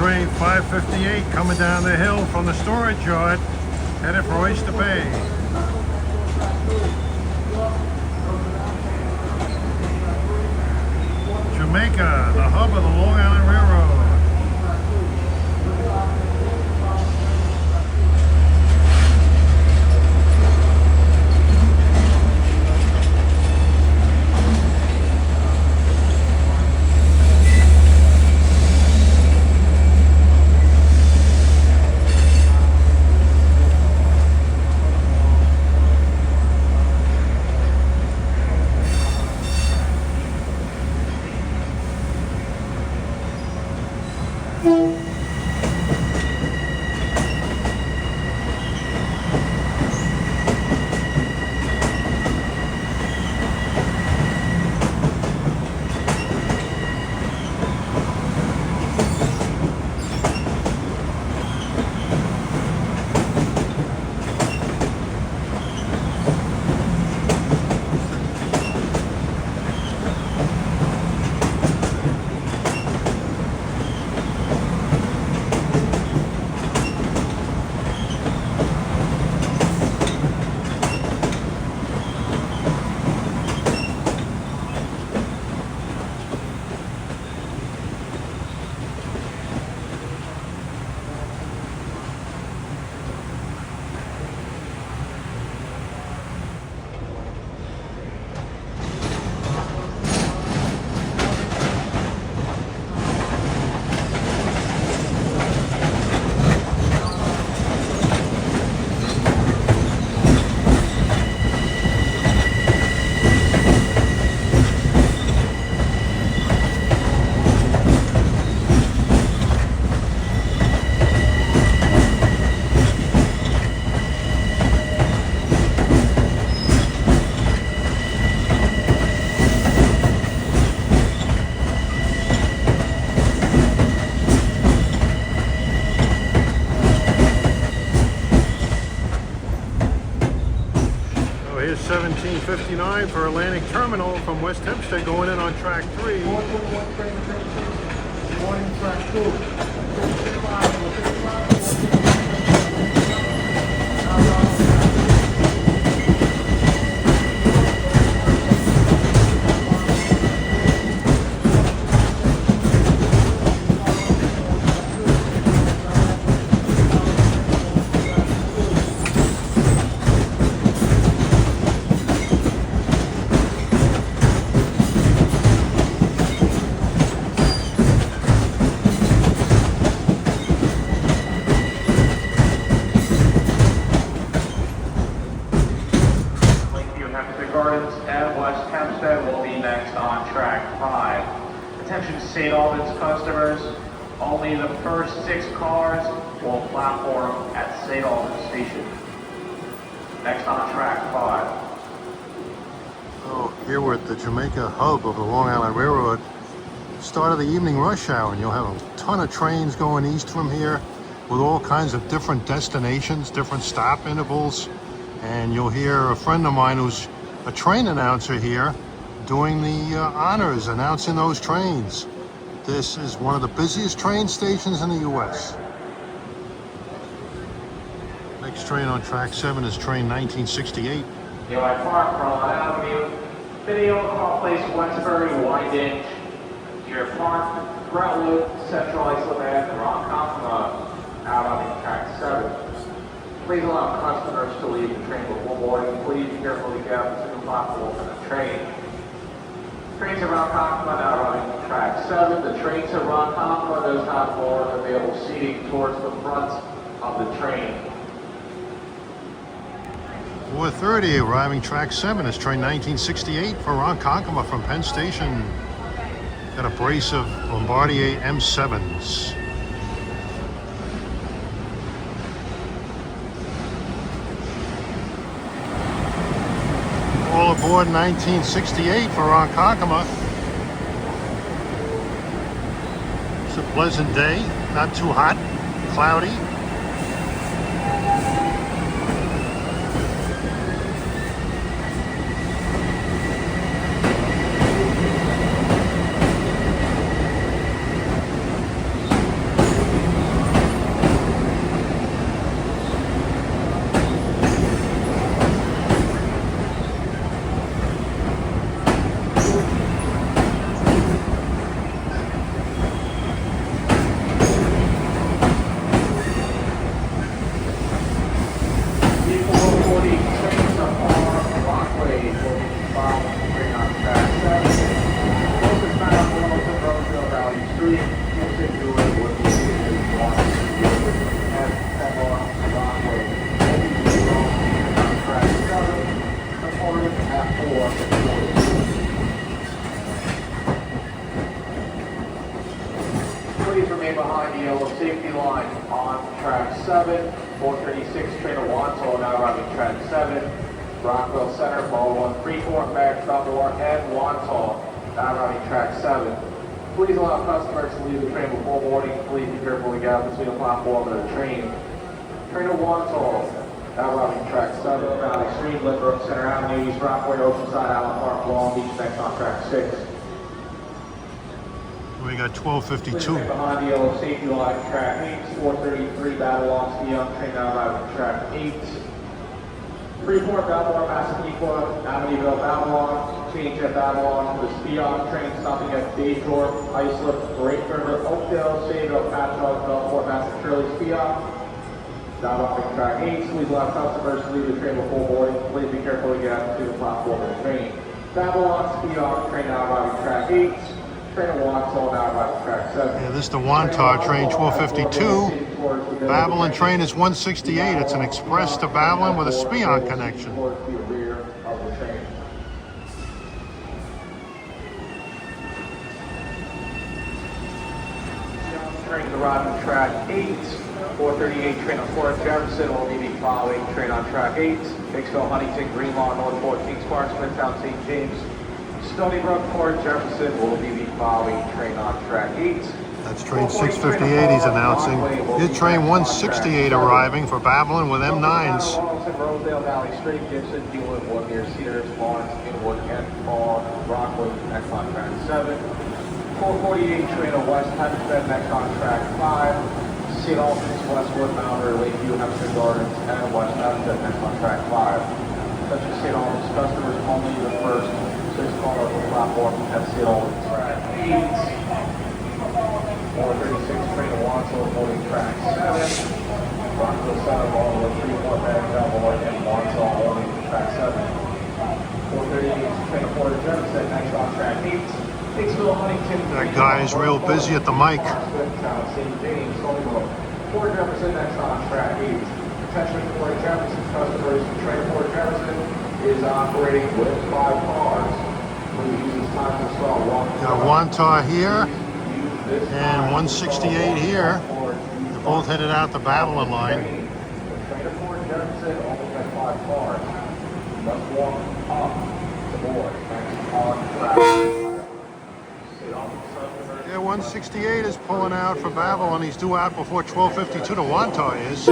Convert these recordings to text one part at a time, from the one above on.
train 558 coming down the hill from the storage yard, headed for Oyster Bay. Jamaica, the hub of the Long Island Railroad. Here's 1759 for Atlantic Terminal from West Hempstead going in on track 3. Morning, track 2. And West Hempstead will be next on track 5. Attention St. Albans customers, only the first 6 cars will platform at St. Albans Station. Next on track 5. Oh, here we're at the Jamaica Hub of the Long Island Railroad. Start of the evening rush hour, and you'll have a ton of trains going east from here with all kinds of different destinations, different stop intervals. And you'll hear a friend of mine who's a train announcer here doing the honors, announcing those trains. This is one of the busiest train stations in the U.S. Next train on track 7 is train 1968. Eli Park, Roland Avenue, Video, Call Place, Westbury, Winding, Deer Park, Brentwood, Central Islip, Ronkonkoma, out on track 7. Please allow customers to leave the train before boarding. Please carefully get to the platform for the train. Trains around Ronkonkoma now running track 7. The trains at Ronkonkoma does not board available seating towards the front of the train. 4:30, arriving track 7 is train 1968 for Ronkonkoma from Penn Station. Got a brace of Bombardier M7s. All aboard 1968 for Ronkonkoma. It's a pleasant day, not too hot, cloudy. Please remain behind the yellow safety line on track 7. 436 train of Wanto now arriving track 7. Rockville Center, ball 1, Freeport, back, Baltimore, and Wanto now arriving track 7. Please allow customers to leave the train before boarding. Please be careful to get out between the platform and the train. Train of Wanto now arriving track 7. Valley Street, Lindbrook Center Avenue, East Rockaway, Oceanside, Allen Park, Long Beach, next on track 6. We got 12:52. Behind the yellow safety line, track 8, 433, Babylon, Skion, train now arriving track 8. Freeport, Baltimore, Massapequa, Amityville, Babylon, change at Babylon, the Skion train stopping at Daythorpe, Islip, Great River, Oakdale, Sayville, Patchogue, Belfort, Massachusetts, Skion. Now arriving track 8, please allow customers to leave the train before boarding. Please be careful to get out to the platform of the train. Babylon, Skion, train now arriving track 8. Train of Wanto now arriving track 7. Yeah, this is the Wantar train, 12:52. Babylon train is 168. It's an express to Babylon with a Spion connection. Towards the rear of the train. Train arriving track 8. 438 train on Fort Jefferson will be following train on track 8. Hicksville, Huntington, Greenlaw, North Fort, Kings Park, Smithtown, St. James. Stony Brook, Fort Jefferson will be the following train on track 8. That's train 658 he's announcing. Here's train 168 arriving for Babylon with M9s. Rosedale, Valley Street, Gibson, Hewlett, Woodmere, Cedars, Lawrence, Inwood, Kent, Fall, Rockwood, next on track 7. 448 train of West Hempstead, next on track 5. St. Albans, Westwood, Mount Airy, Lakeview, Hempstead Gardens, and West Hempstead, next on track 5. Such as St. Albans customers only the first 6 cars on the platform at St. Albans. Track 8. 436 train of Wanto boarding track 7. Rockville Center, ball with 3-4 back, Belmore, and Wanto only track 7. 438 train of Fort Jefferson, next on track 8. Hicksville, Huntington. That guy is real busy at the mic. St. James, Stony Brook. Fort Jefferson, next on track 8. Attention Fort Jefferson customers, train of Fort Jefferson is operating with 5 cars. Please use this time to install one. Got Wantar here and 168 here. They're both headed out the Babylon line. Train of Fort Jefferson only has 5 cars. You must walk up to board. Next on track. Yeah, 168 is pulling out for Babylon. He's due out before 12:52 to Wantar is.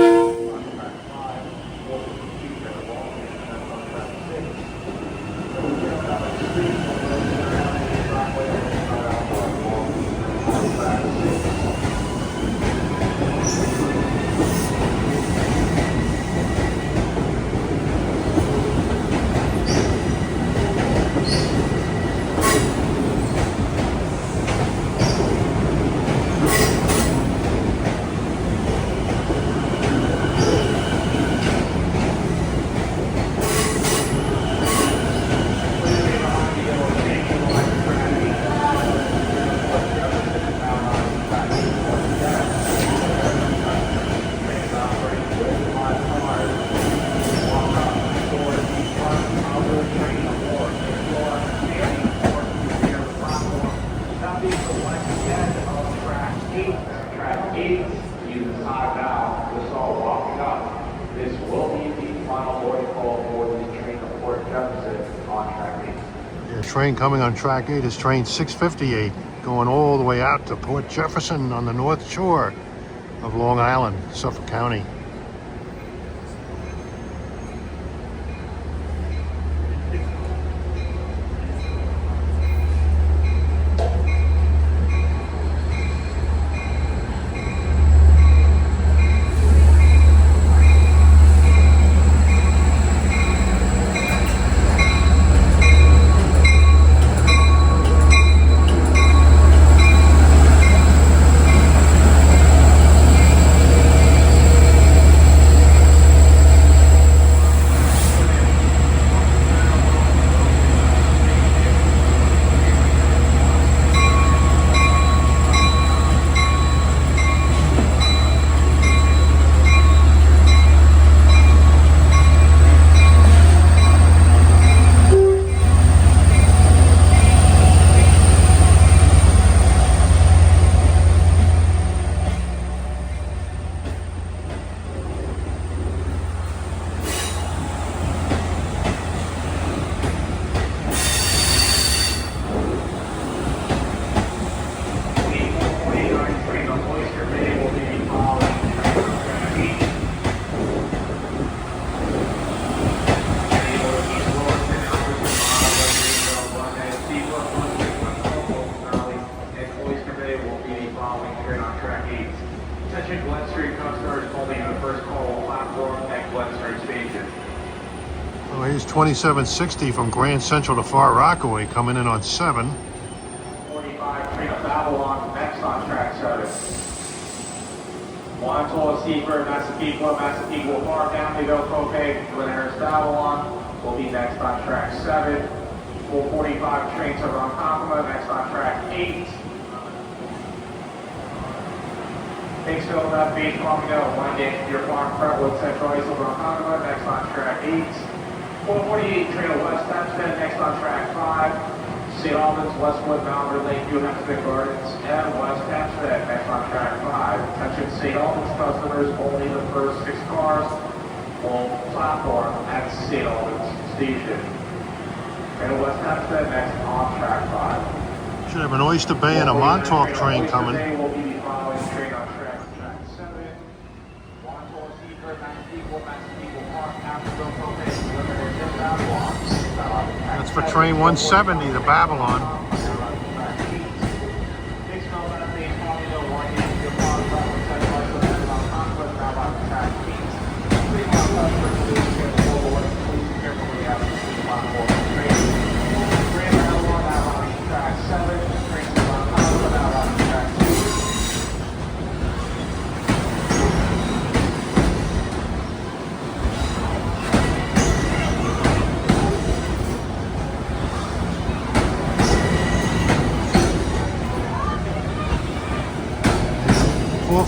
Train coming on track 8 is train 658, going all the way out to Port Jefferson on the north shore of Long Island, Suffolk County. following train on track 8. Attention Glen Street customers only the first call platform at Glen Street Station. Well, here's 2760 from Grand Central to Far Rockaway coming in on 7. 45 train of Babylon, next on track 7. Montour, Seaford, Massapequa, Far down to go Copac, Glen Harris, Babylon will be next on track 7. 445 train to Ronkonkoma, next on track 8. Kingsville, North Beach, Palmdale, Winding, Deer Park, Brentwood, Central Islip, Ronkonkoma, next on track 8. 448 train to West Hempstead, next on track 5. St. Albans, Westwood, Malvern, Lakeview, Hempstead Gardens, and West Hempstead, next on track 5. Attention St. Albans customers, only the first 6 cars will platform at St. Albans Station. Train to West Hempstead, next on track 5. Should have an Oyster Bay and a Montauk train coming. Oyster Bay will be the following train on track 7. Montauk, Seaford, Massapequa, Park, Nashville, Copac, Limited, and Babylon. That's for train 170 to Babylon.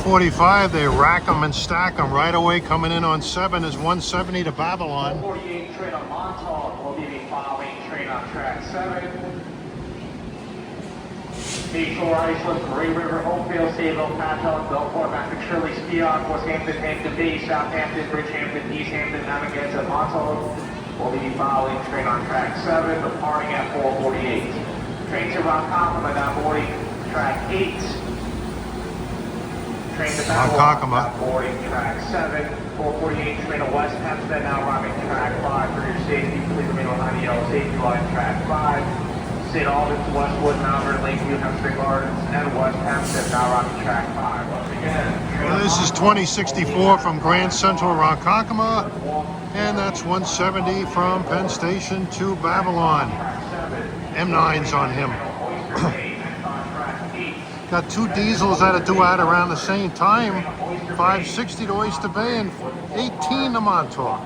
.445, they rack them and stack them right away. Coming in on 7 is 170 to Babylon. 48 train on Montauk will be the following train on track 7. Bayshore, Iceland, Grey River, Oakville, Sayville, Patchogue, Belport, Maffick, Shirley, Spion, Westhampton, Hampton Bay, Southampton, Bridgehampton, East Hampton, Narragansett, and Montauk will be the following train on track 7, departing at 448. Train to Ronkonkoma now boarding track 8. Train to Ronkonkoma boarding track 7. 448 train to West Hempstead now arriving track 5. For your safety, please remain behind the yellow safety line track 5. St. Albans, Westwood, Malvern, Lakeview, Hempstead Gardens, and West Hempstead now arriving track 5. Once again, well, this is 2064 from Grand Central Ronkonkoma, and that's 170 from Penn Station to Babylon. M9's on him. Got 2 diesels that are due out around the same time. 560 to Oyster Bay and 18 to Montauk.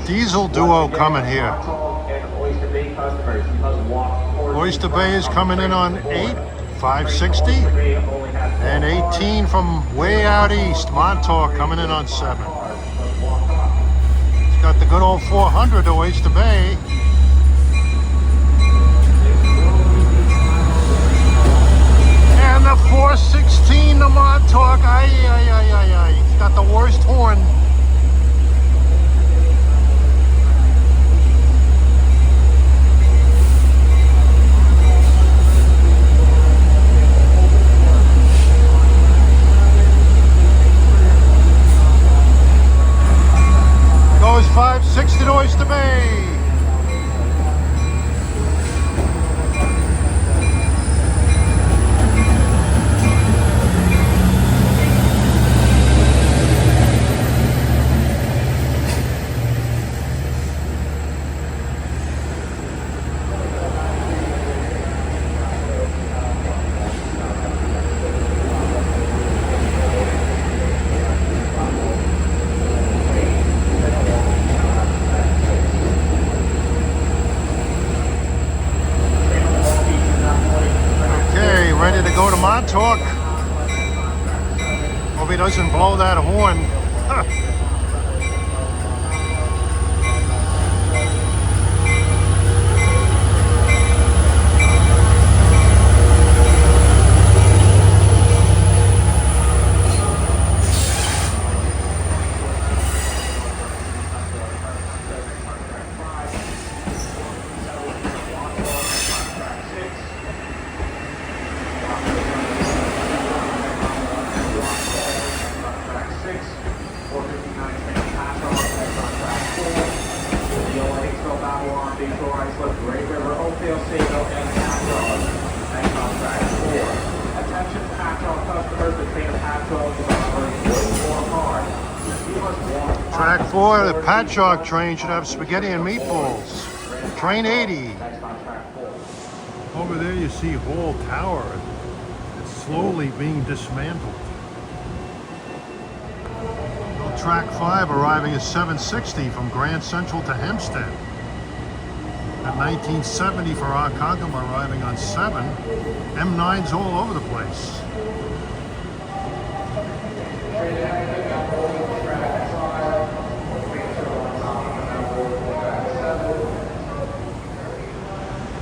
Diesel duo coming here. Oyster Bay is coming in on 8, 560, and 18 from way out east. Montauk coming in on 7. It's got the good old 400 to Oyster Bay. And the 416 to Montauk. It's got the worst horn. Goes 560 to Oyster Bay. Montauk. Hope he doesn't blow that horn. Track 4, the Patchogue train should have spaghetti and meatballs. Train 80. Over there you see Hall Tower. It's slowly being dismantled. Track 5 arriving at 7:60 from Grand Central to Hempstead. At 1970 for Ronkonkoma arriving on 7. M9's all over the place.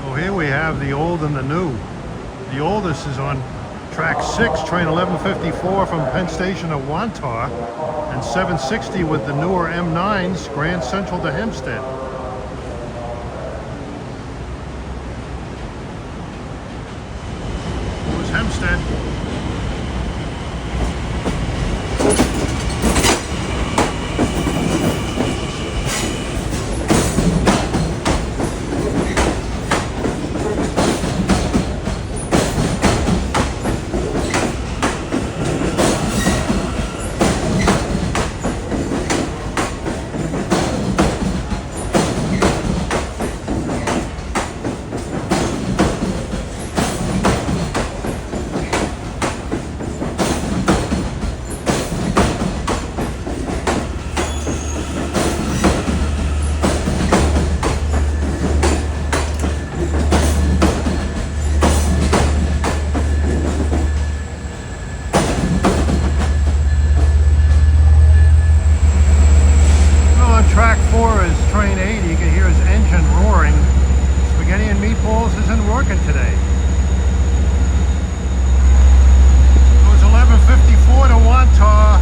Oh, here we have the old and the new. The oldest is on track 6, train 1154 from Penn Station to Wantar, and 7:60 with the newer M9s, Grand Central to Hempstead. Here's Hempstead. Track 4 is train 80. You can hear his engine roaring. Spaghetti and meatballs isn't working today. It was 11:54 to Wantar.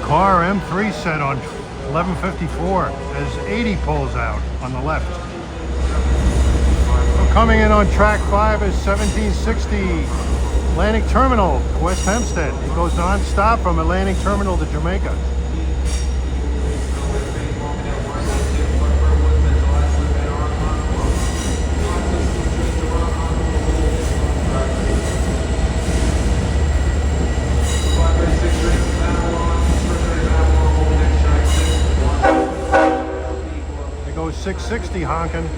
Car M3 set on 11:54 as 80 pulls out on the left. So coming in on track 5 is 1760 Atlantic Terminal, West Hempstead. It goes non-stop from Atlantic Terminal to Jamaica. It goes 660 honking.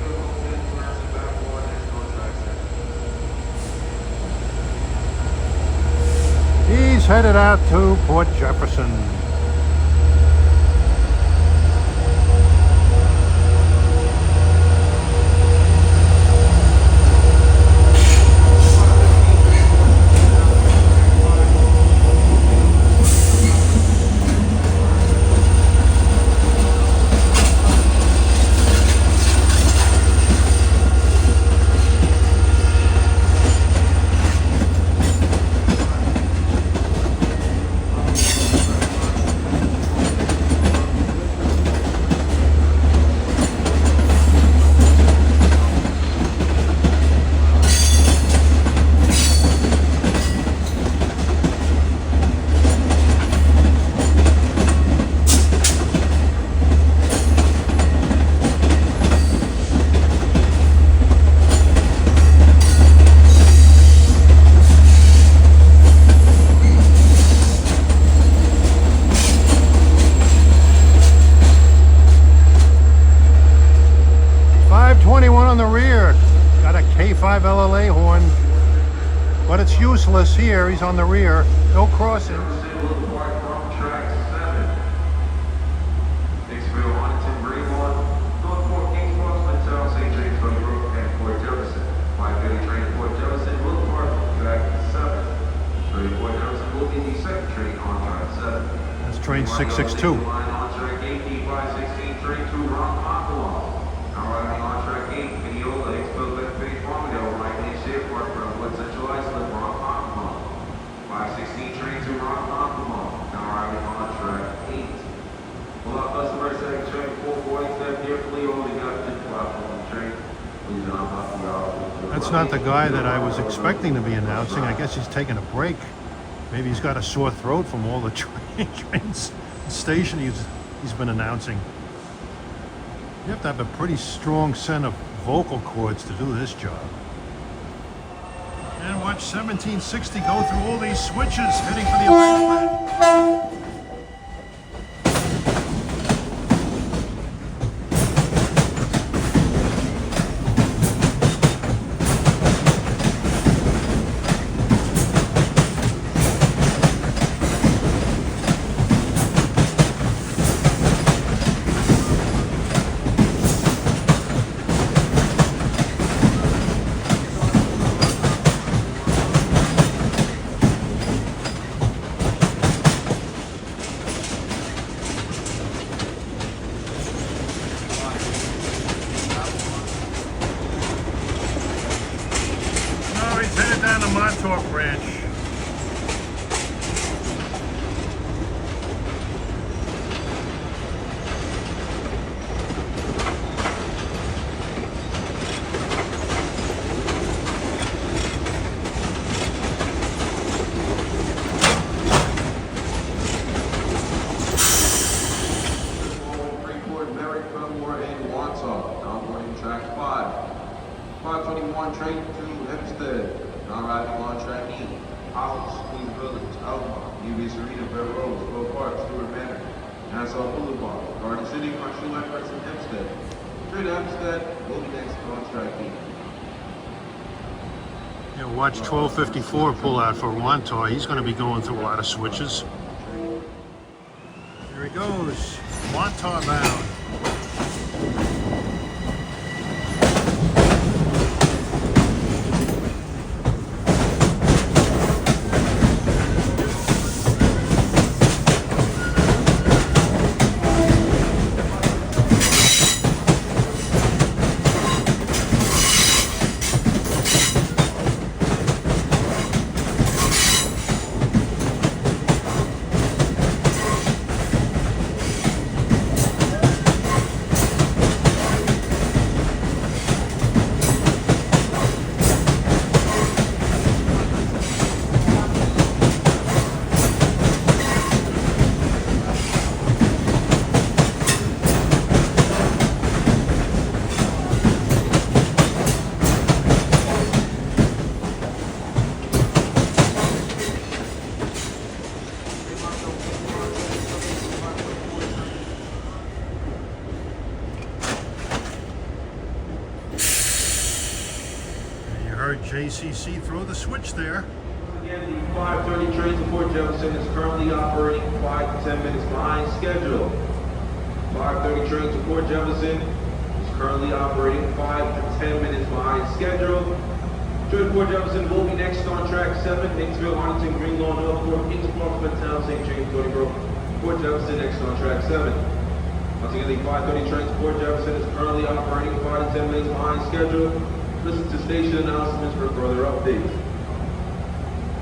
He's headed out to Port Jefferson. 25 LLA horn, but it's useless here. He's on the rear. No crossings. That's train 662. That's not the guy that I was expecting to be announcing. I guess he's taking a break. Maybe he's got a sore throat from all the trains station he's been announcing. You have to have a pretty strong set of vocal cords to do this job. And watch 1760 go through all these switches heading for the alignment. Down the Montauk branch. Track 5. 521 train to Hempstead. Non-arriving on track E. Hollis, Queens Village, Alma, UBS Arena, Bear Road, Grove Park, Stewart Manor, Nassau Boulevard, Garden City, Marshall Empress, and Hempstead. Straight to Hempstead, will be next on track E. Yeah, watch 1254 pull out for Wantar. He's going to be going through a lot of switches. Here he goes, Wantar bound. JCC throw the switch there. Again, the 5:30 train to Port Jefferson is currently operating 5 to 10 minutes behind schedule. 5:30 train to Port Jefferson is currently operating 5 to 10 minutes behind schedule. Train to Port Jefferson will be next on track 7, Hicksville, Arlington, Greenlawn, Northport, Kings Park, Town, St. James, Stony Brook. Port Jefferson next on track 7. Once again, the 5:30 train to Port Jefferson is currently operating 5 to 10 minutes behind schedule. Listen to station announcements for further updates.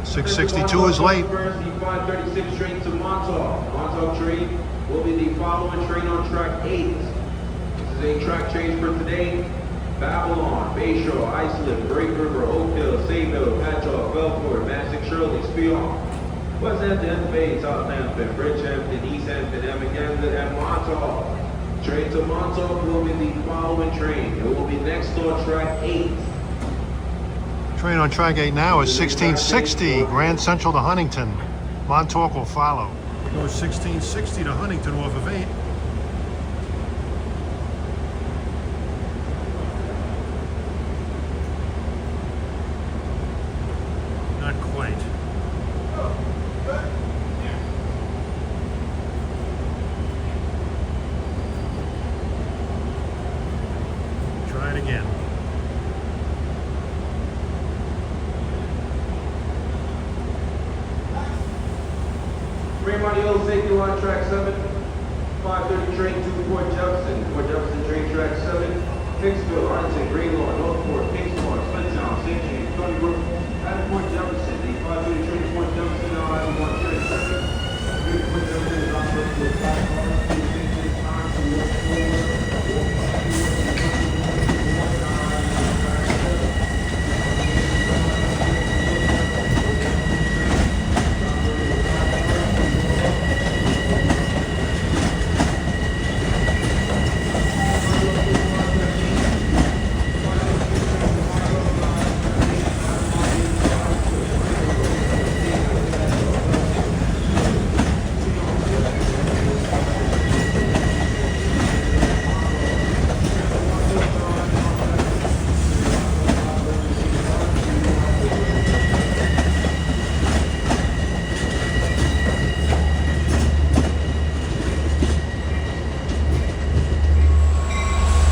662 is late. First, the 536 train to Montauk. Montauk train will be the following train on track 8. This is a track change for today. Babylon, Bayshore, Islip, Break River, Oakdale, Sayville, Patchogue, Belfort, Massac, Shirley, Spion, West Hampton, Bay, Southampton, Bridgehampton, East Hampton, Amagansett, and Montauk. Train to Montauk will be the following train. It will be next on track 8. Train on track 8 now is 1660, Grand Central to Huntington. Montauk will follow. It goes 1660 to Huntington off of 8. on the old safety line, track 7. 5:30 train to Port Jefferson. Port Jefferson train track 7. Hicksville, Arlington, Greenlawn, Northport, Kingsport, Smithtown, St. James, Stony Brook, and Port Jefferson. The 5:30 train to Port Jefferson now has one train 7. Port Jefferson is operating with 5 cars. Please take this time to walk forward.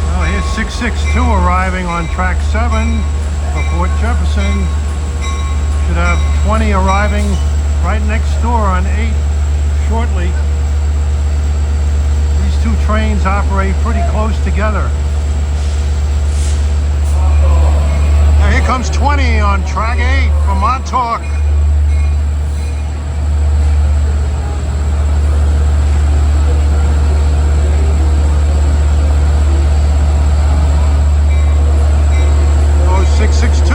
Well, here's 662 arriving on track 7 for Port Jefferson. Should have 20 arriving right next door on 8 shortly. These two trains operate pretty close together. Now here comes 20 on track 8 for Montauk. Oh, 662.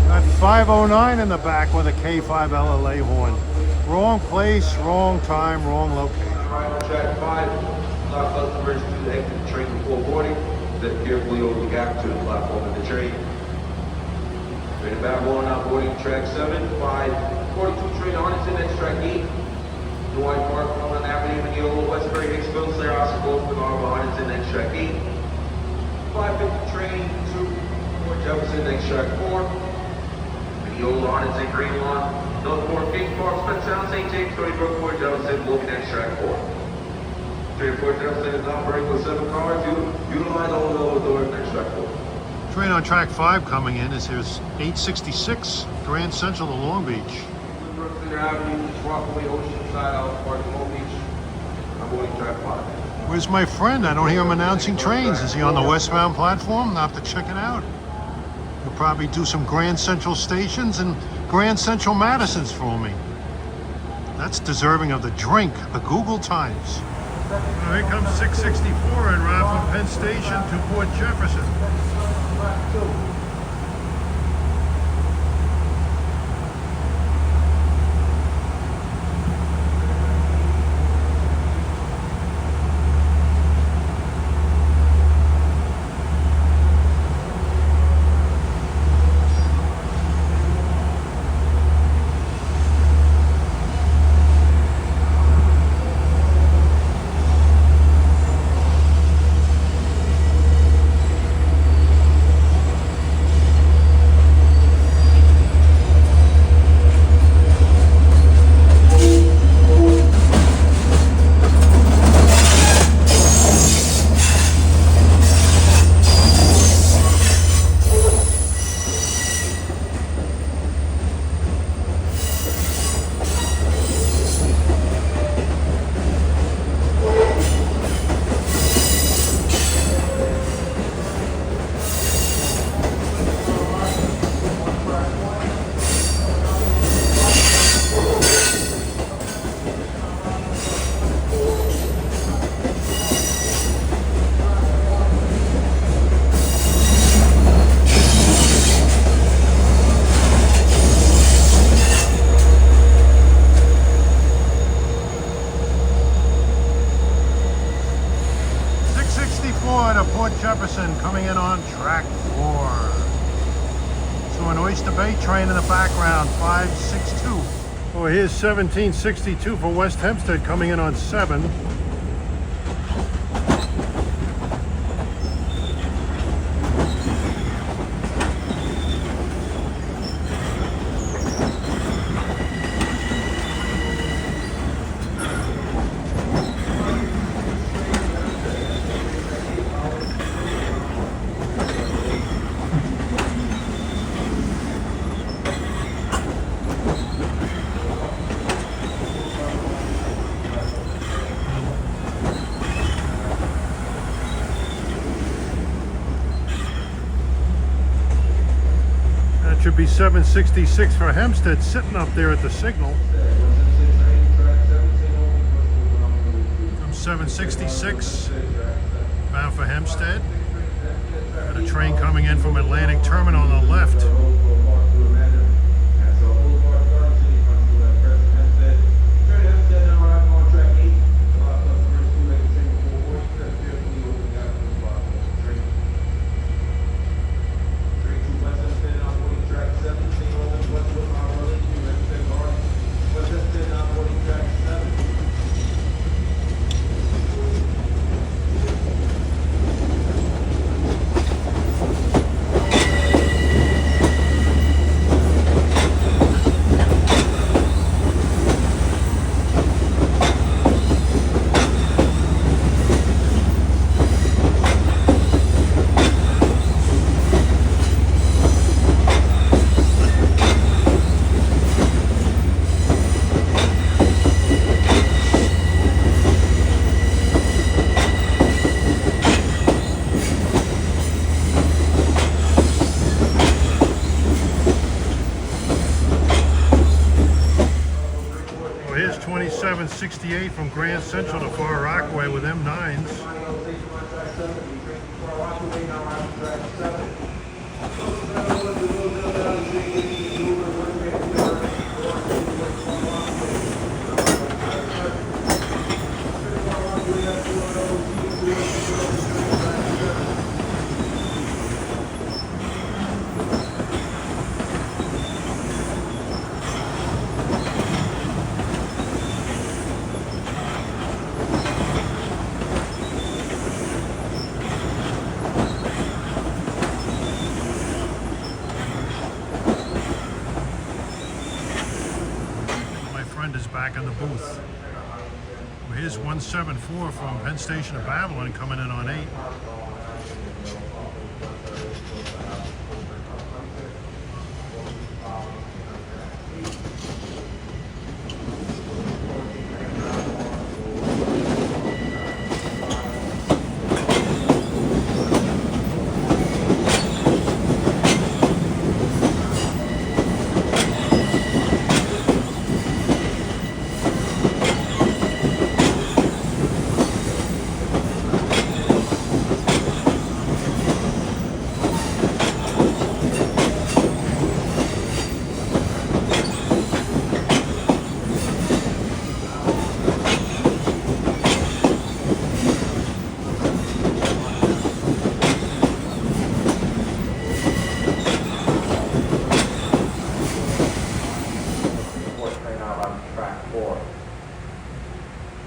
Got 509 in the back with a K5 LLA horn. Wrong place, wrong time, wrong location. Right on track 5. Stop customers to exit the train before boarding. Step carefully over the gap to the platform of the train. Train back one on boarding track 7. 542 train on its next track 8. Dwight Park, Roland Avenue, Mineola, Westbury, Hicksville, Slayer, Oscar, Goldsmith, Arbor, on its next track 8. 550 train to Port Jefferson, next track 4. Mineola, on its Greenlawn, Northport, Kings Park, Smithtown, St. James, Stony Brook, Port Jefferson, will be next track 4. Train Port Jefferson is operating with 7 cars. Utilize all the lower doors next track 4. Train on track 5 coming in is here's 866 Grand Central to Long Beach. Center Avenue, Rockaway, Oceanside, Allen Park, Long Beach. I'm boarding track 5. Where's my friend? I don't hear him announcing trains. Is he on the westbound platform? I'll have to check it out. He'll probably do some Grand Central stations and Grand Central Madisons for me. That's deserving of the drink, the Google Times. Now here comes 664 en route from Penn Station to Port Jefferson. 4 to Port Jefferson coming in on track 4. So an Oyster Bay train in the background, 562. Oh, here's 1762 for West Hempstead coming in on 7. Should be 766 for Hempstead sitting up there at the signal. From 766 bound for Hempstead. Got a train coming in from Atlantic Terminal on the left. Well, here's 2768 from Grand Central to Far Rockaway with M9s. Is back in the booth. Well, here's 174 from Penn Station to Babylon coming in on 8.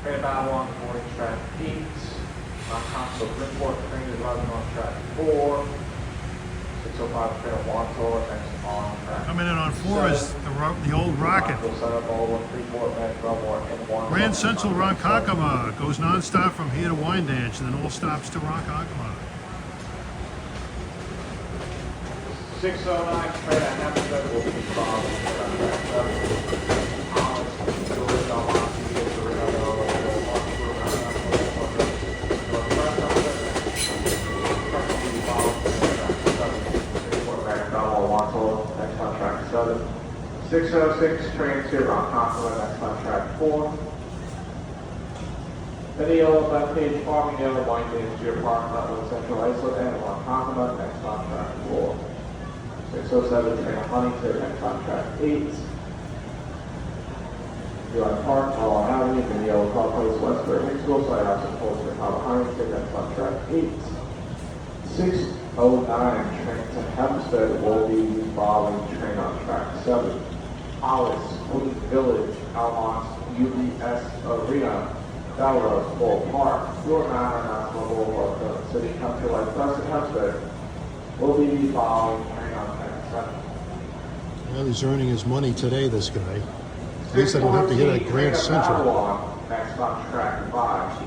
Train Babylon, boarding track 8. Non-console Bridgeport train is arriving on track 4. 605 train of Wantor, next on track. Coming in on 4 is the old Rocket. Grand Central Ronkonkoma goes non-stop from here to Wyandanch and then all stops to Ronkonkoma. 609 train at Hempstead will be followed. Next on track 7. 606 train to Ronkonkoma, next on track 4. Video left page Farmingdale, Wyandanch, Deer Park, Level Central Islip, and Ronkonkoma, next on track 4. 607 train to Huntington, next on track 8. Eli Park, Holland Avenue, Video Car Place, Westbury, Hicksville, Side House, and Polster, Huntington, next on track 8. 6:09, train to Hempstead will be following train on track 7. Hollis, Queen Village, Almont, UBS Arena, Belrose, Bull Park, Your Manor, National Boulevard, City Country Life Press at Hempstead will be following train on track 7. Well, he's earning his money today, this guy. At least I don't have to get at Grand Central. Next on track 5.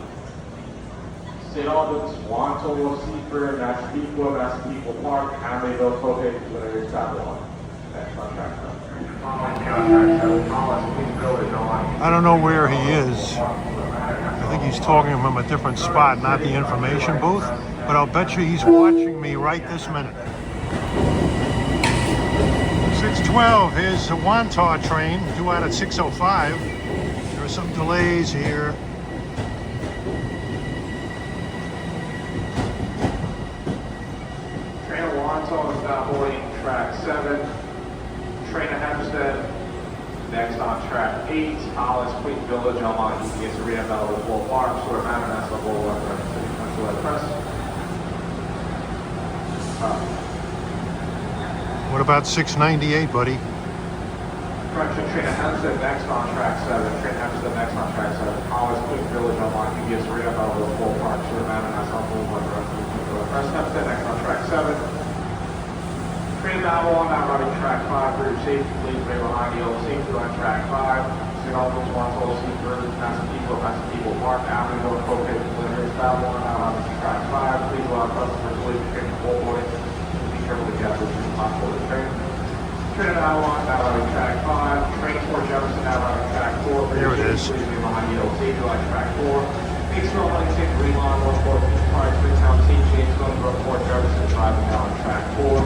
St. Albans, Wanto, Seaford, Massapequa Park, Amaryville, Copic, Linear Babylon. Next on track 7. I don't know where he is. I think he's talking from a different spot, not the information booth. But I'll bet you he's watching me right this minute. 6:12, here's the Wantagh train, due out at 6:05. There are some delays here. Train to Wantagh is now boarding track 7. Train to Hempstead, next on track 8. Hollis, Queen Village, Almont, UBS Arena, Belleville, Bull Park, Sort of Manor, National Boulevard, City Country Life Press. What about 698, buddy? Correction, train to Hempstead, next on track 7. Train to Hempstead, next on track 7. Hollis, Queen Village, Almont, UBS Arena, Belleville, Bull Park, Sort of Manor, National Boulevard, City Country Life Press. Hempstead, next on track 7. Train to Babylon, now running track 5 for your safety, please remain behind the yellow safety on track 5. St. Albans, Wanto, Seaford, Massapequa Park, Amaryville, Copic, Linear Babylon, now running track 5. Please allow customers to leave the train before boarding. Be careful to get as soon as possible to the train. Train to Babylon, now running track 5. Train to Port Jefferson, now running track 4. For There your it safety, is. please remain behind the yellow safety on track 4. Batesville, Huntington, Greenlawn, Northport, Peach Park, Springtown, St. James, Glenbrook, Port Jefferson, driving now on track 4.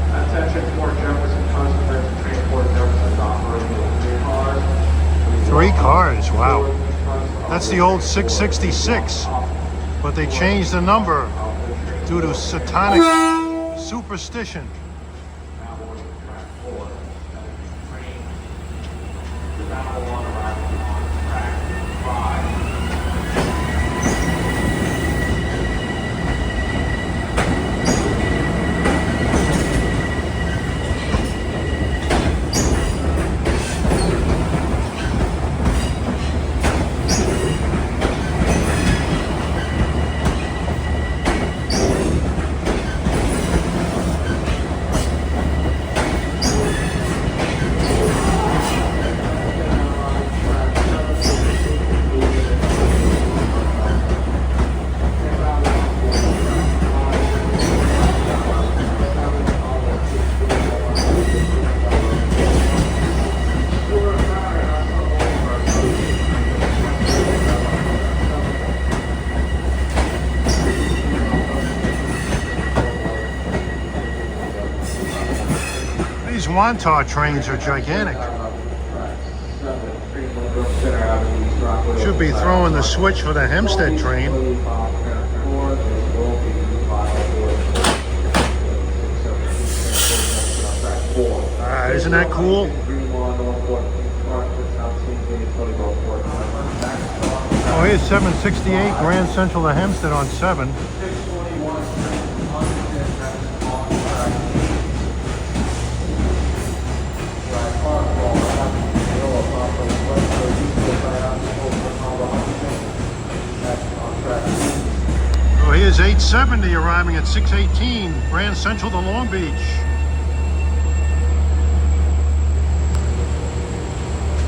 Attention, Port Jefferson customers, train Port Jefferson is operating with 3 cars. 3 cars, wow. That's the old 666. But they changed the number due to satanic superstition. Now boarding track 4. Train to Babylon arriving on track 5. These Wantagh trains are gigantic. Should be throwing the switch for the Hempstead train. Isn't that cool? Oh, here's 768 Grand Central to Hempstead on 7. Oh, here's 870 arriving at 618 Grand Central to Long Beach.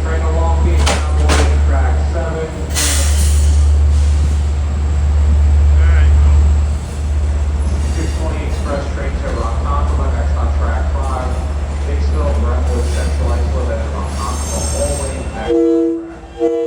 Train to Long Beach, now boarding track 7. There you go. 620 Express train to Ronkonkoma, next on track 5. Batesville, Brentwood, Central Islip, and Ronkonkoma only, next on track 5.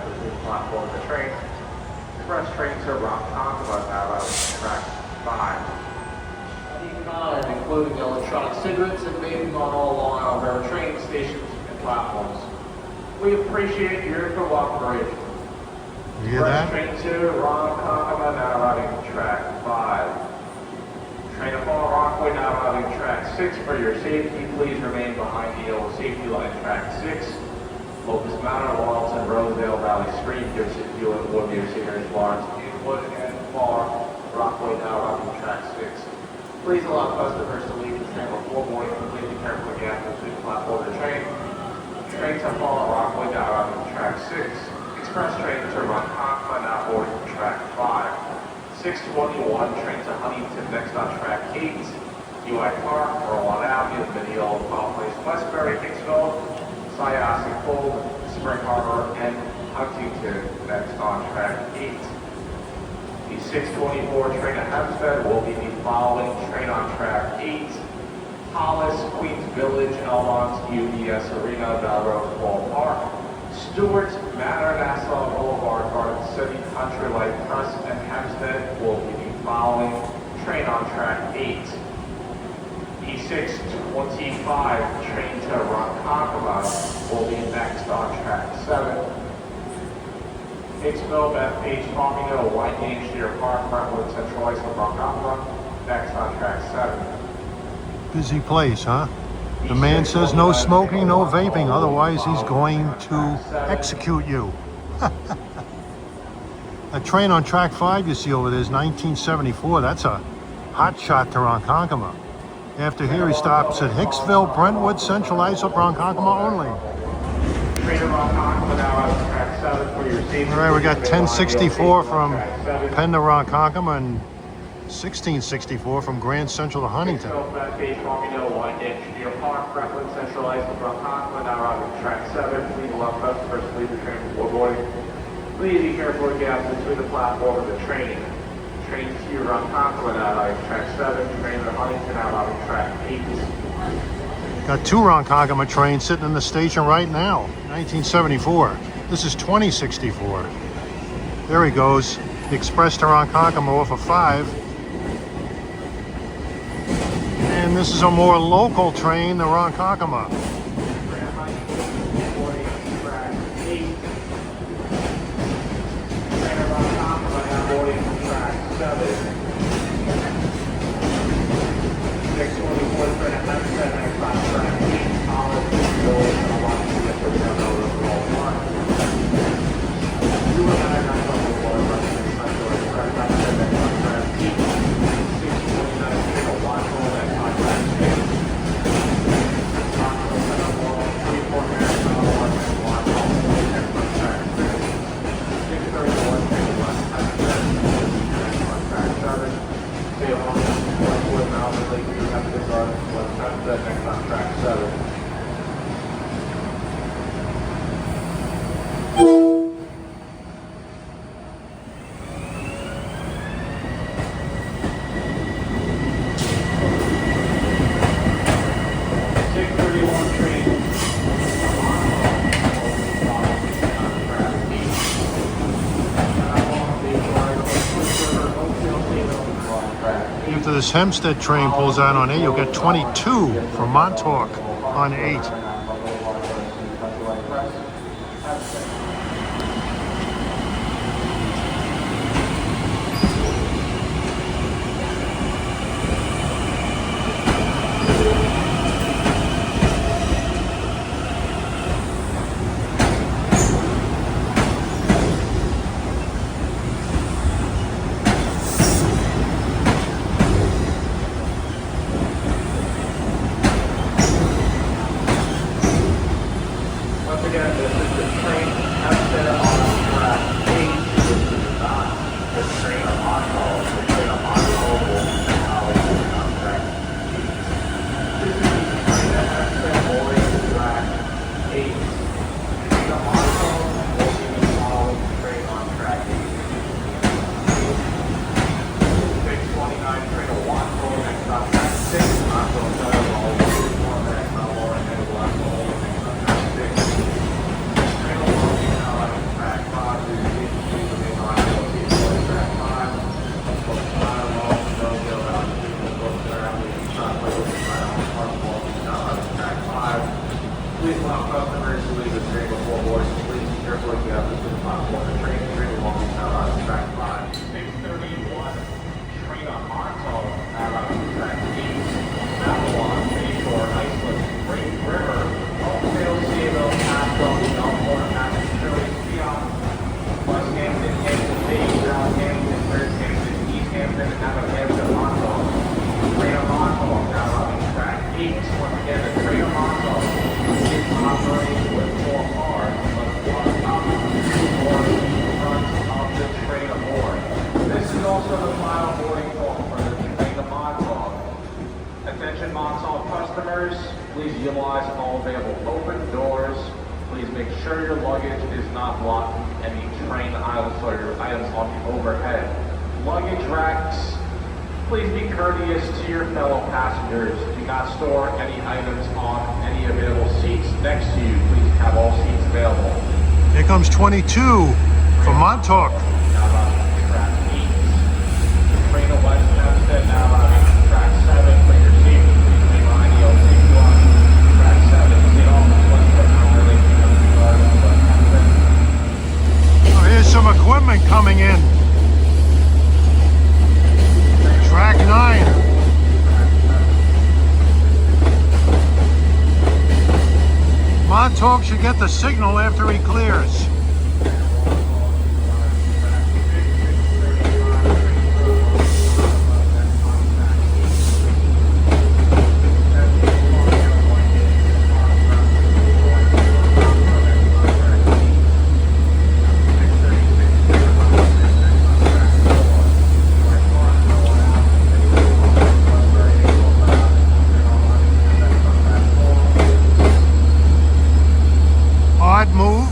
between the platform and the train. Express train to Ronkonkoma now out of track 5. Including electronic cigarettes and vaping on all Long Island Railroad train stations and platforms. We appreciate your cooperation. You hear that? Train to Ronkonkoma now routing track 5. Train to Fall Rockaway now routing track 6. For your safety, please remain behind the yellow safety line track 6. Locust Manor, Lawrence, Rosedale Valley Street, Gibson, Hewitt, Woodmere, Cedars, Lawrence, Inwood, and Fall Rockaway now routing track 6. Please allow customers to leave the train before boarding. Completely careful gap between the platform and the train. Train to Fall Rockaway now routing track 6. Express train to Ronkonkoma now boarding track 5. 621 train to Huntington next on track 8. UI Park, Rowan Avenue, Mineola, Palm Place, Westbury, Hicksville, Syosset, Cole, Spring Harbor, and Huntington next on track 8. The 624 train to Hempstead will be the following train on track 8. Hollis, Queens Village, Elmont, UBS Arena, Belrose, Ball Park. Stewart, Manor, Nassau Boulevard, Garden City, Country Life, Press, and Hempstead will be the following train on track 8. The 625 train to Ronkonkoma will be next on track 7. Hicksville, Bethpage, Palmino, White Gage, Deer Park, Brentwood, Central Iceland, Ronkonkoma, next on track 7. Busy place, huh? The man says no smoking, no vaping, otherwise he's going to execute you. A train on track 5 you see over there is 1974. That's a hot shot to Ronkonkoma. After here he stops at Hicksville, Brentwood, Central Islip, Ronkonkoma only. All right, we got 1064 from Penn to Ronkonkoma and 1664 from Grand Central to Huntington. Please be careful of gaps between the platform and the train. Train to Ronkonkoma now on track 7. Train to Huntington out on track 8. Got 2 Ronkonkoma trains sitting in the station right now. 1974. This is 2064. There he goes. The Express to Ronkonkoma off of 5. And this is a more local train to Ronkonkoma. After this Hempstead train pulls out on 8, you'll get 22 from Montauk on 8. not block any train aisles or your items on the overhead. Luggage racks, please be courteous to your fellow passengers. Do not store any items on any available seats next to you. Please have all seats available. Here comes 22 from Montauk. Now arriving track 8. Train to West Hempstead, now arriving track 7. For your safety, please remain behind the LC on track 7. Seat off the Westford, now releasing up to West Hempstead. Oh, here's some equipment coming in. Track 9. Montauk should get the signal after he clears. Odd move.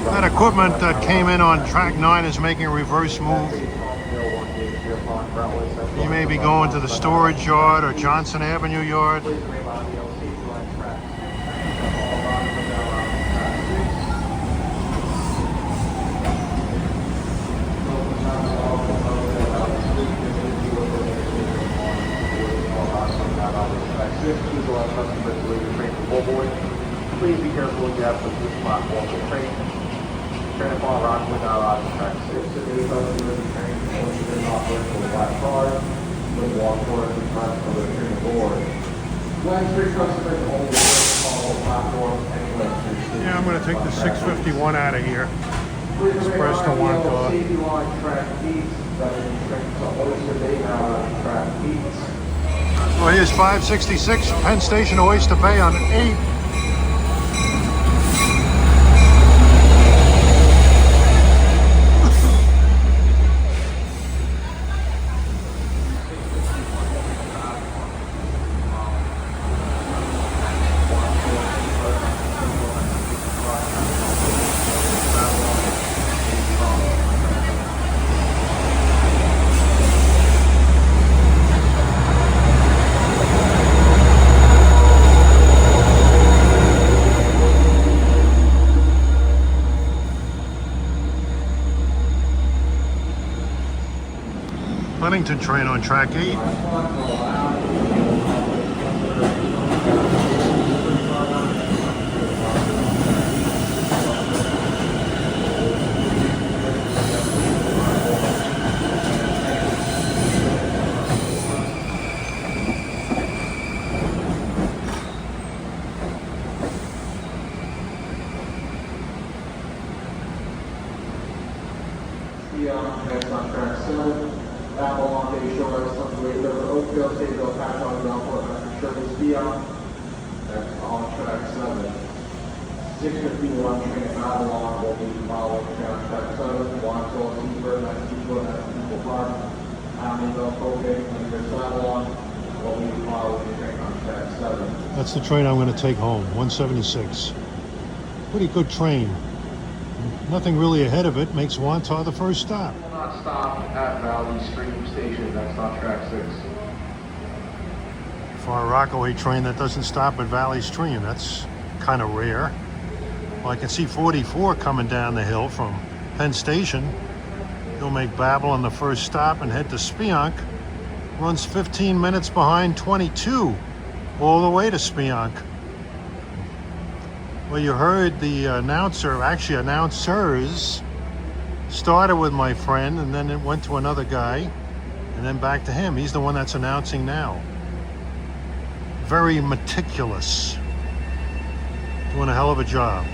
That equipment that came in on track 9 is making a reverse move. You may be going to the storage yard or Johnson Avenue yard. Please be careful when you have to this platform for train. Train to fall around with our track 6. If it is up to the train, once you did not work for the black car, then walk towards the front of the train board. When street customers only follow the platform anyway. Yeah, I'm going to take the 651 out of here. Express to Wonka. Safety line track beats that is trains to Oyster Bay now on track beats. Well, here's 566 Penn Station to Oyster Bay on 8. Huntington train on track 8. Next on track 7. Avalon, Bay Shore, Sunway River, Oakville, Stateville, Patchogue, Gulfport, Massachusetts, Beyond. That's on track 7. 651 train at Avalon will be following train on track 7. Wanto, Seabird, Massachusetts, Massachusetts Park, Amityville, Copic, and Avalon will be following train on track 7. That's the train I'm going to take home, 176. Pretty good train. Nothing really ahead of it makes Wantagh the first stop. Will not stop at Valley Stream Station. That's on track 6. Far Rockaway train that doesn't stop at Valley Stream. That's kind of rare. Well, I can see 44 coming down the hill from Penn Station. He'll make Babel on the first stop and head to Spionk. Runs 15 minutes behind 22 all the way to Spionk. Well, you heard the announcer, actually announcers, started with my friend and then it went to another guy and then back to him. He's the one that's announcing now. Very meticulous. Doing a hell of a job.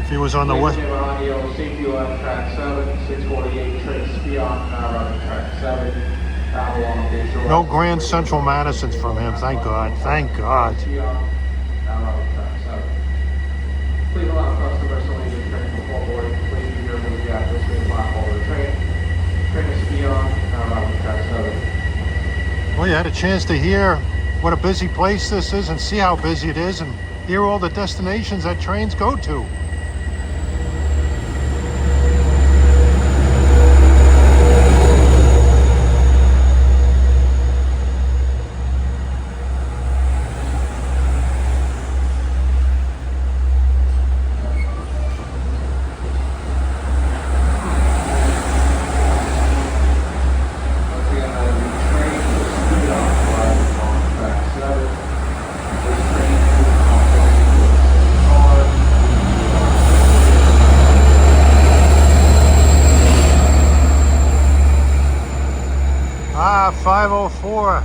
If he was on the west... Safety line, track 7, 648, trace beyond, now running track 7. No Grand Central Madison's from him, thank God. Thank God. Please allow customers to leave the train before boarding. Please be here when the access to the platform of the train. Train is beyond, now running track 7. Well, you had a chance to hear what a busy place this is and see how busy it is and hear all the destinations that trains go to. Ah, 504.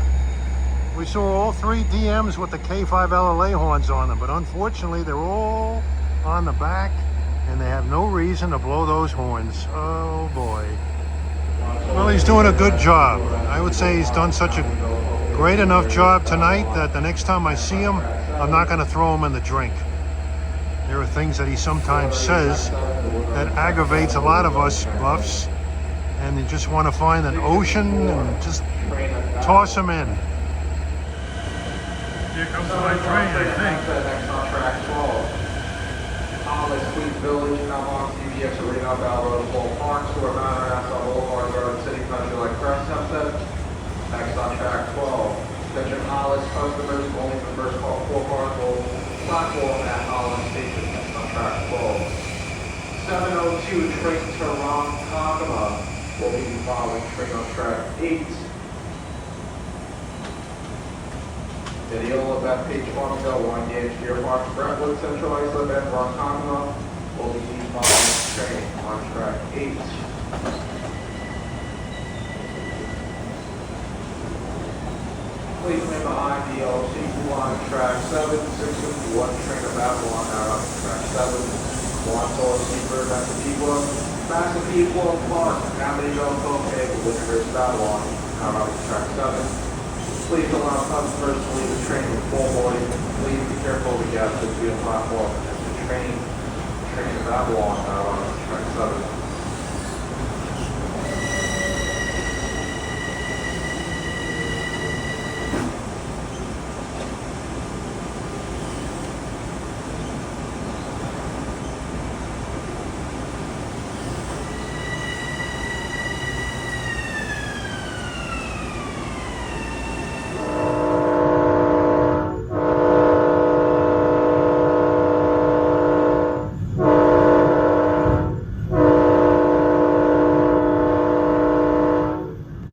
We saw all 3 DMs with the K5 LLA horns on them, but unfortunately they're all on the back and they have no reason to blow those horns. Oh boy. Well, he's doing a good job. I would say he's done such a great enough job tonight that the next time I see him, I'm not going to throw him in the drink. There are things that he sometimes says that aggravates a lot of us buffs, and you just want to find an ocean and just toss him in. Here comes my train, I think. Next on track 12. Hollis, Queens Village, Belmont, CBS Arena, Balboa, Full Park, Store Manor, Nassau Boulevard, Garden City, Country Like Crest, Hempstead. Next on track 12. Attention Hollis customers, only the first call 4 cars will platform at Hollis Station. Next on track 12. 702 train to Ronkonkoma will be following train on track 8. Video of that page Farmville, Wine Gauge, Deer Park, Brentwood, Central Islip, and Ronkonkoma will be following train on track 8. Please remain behind the LC line, track 7, 651, train of Babylon, now on track 7. Wantor, Seabird, Massapequa, Park, Navigation, Copenhagen, Whiskers, Babylon, now on track 7. Please allow customers to leave the train before boarding. Please be careful of the gas to the platform. The train of Babylon, now on track 7.